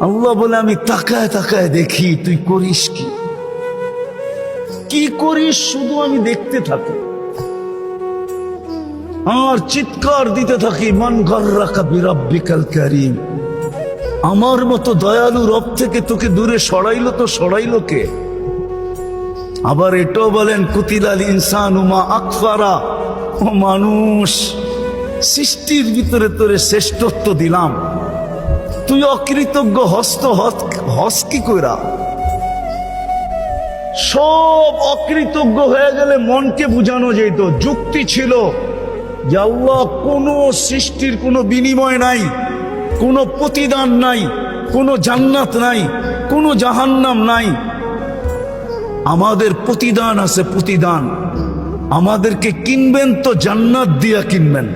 আল্লাহ বলে আমি তাকায় তাকায় দেখি তুই করিস কি, কি করিস শুধু আমি দেখতে থাকি আর চিৎকার দিতে থাকি, মান গাররাকা বিরাব্বিকাল কারীম। আমার মতো দয়ালু রব থেকে তোকে দূরে সরাইলো তো সরাইলো কে? আবার এটাও বলেন কুতিলাল ইনসানু মা আকফারা, ও মানুষ সৃষ্টির ভিতরে তোরে শ্রেষ্ঠত্ব দিলাম, তুই অকৃতজ্ঞ হস কি কইরা? সব অকৃতজ্ঞ হয়ে গেলে মনকে বুঝানো যেত, যুক্তি ছিল যে আল্লাহ কোন সৃষ্টির কোনো বিনিময় নাই, কোনো প্রতিদান নাই, কোনো জান্নাত নাই, কোনো জাহান্নাম নাই। আমাদের প্রতিদান আছে, প্রতিদান। আমাদেরকে কিনবেন তো জান্নাত দিয়া কিনবেন।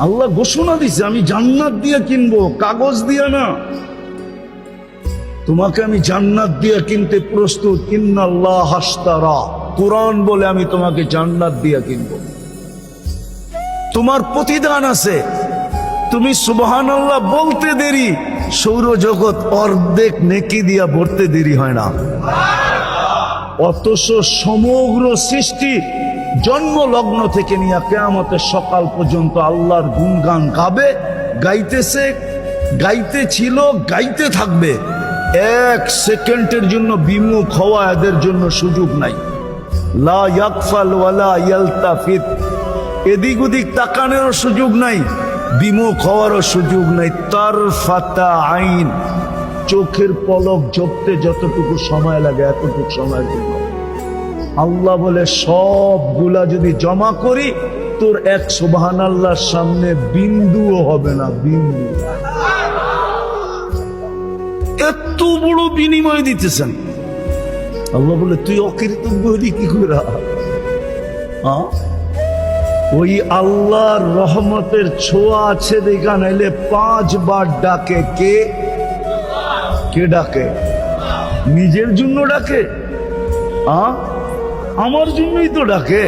আল্লাহ ঘোষণা দিছে আমি জান্নাত দিয়ে কিনবো, কাগজ দিয়ে না। তোমাকে আমি জান্নাত দিয়ে কিনতে প্রস্তুত। ইন্নাল্লাহ হাশতারা, কোরআন বলে আমি তোমাকে জান্নাত দিয়ে কিনবো। তোমার প্রতিদান আছে। তুমি সুবহানাল্লাহ বলতে দেরি, সৌরজগৎ অর্ধেক নেকি দিয়া ভরতে দেরি হয় না। অথচ সমগ্র সৃষ্টি জন্ম লগ্ন থেকে নিয়ে কিয়ামতের সকাল পর্যন্ত আল্লাহর গুণগান গাবে, গাইতেছে, গাইতেছিল, গাইতে থাকবে। এক সেকেন্ডের জন্য বিমুখ হওয়া এদের জন্য সুযোগ নাই। লা ইয়াগফাল ওয়ালা ইয়ালতাফিত, এদিক ওদিক তাকানোর সুযোগ নাই, বিমুখ হওয়ারও সুযোগ নাই। তারফাতা আইন, চোখের পলক ঝরতে যতটুকু সময় লাগে এতটুকু সময়ের জন্য। আল্লাহ বলে সবগুলা যদি জমা করি তোর এক সুবহানাল্লাহর সামনে বিন্দুও হবে না, বিন্দু। এত বড় বিনিময় দিতেছেন। আল্লাহ বলে তুই অকৃতজ্ঞ হলি কি করে? ওই আল্লাহর রহমতের ছোঁয়া আছে দেখা, নাইলে 5 বার ডাকে। কে কে ডাকে? নিজের জন্য ডাকে? আমার জন্যই তো ডাকে।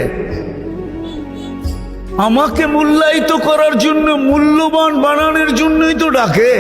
আমাকে মূল্যায়িত করার জন্য, মূল্যবান বানানোর জন্যই তো ডাকে।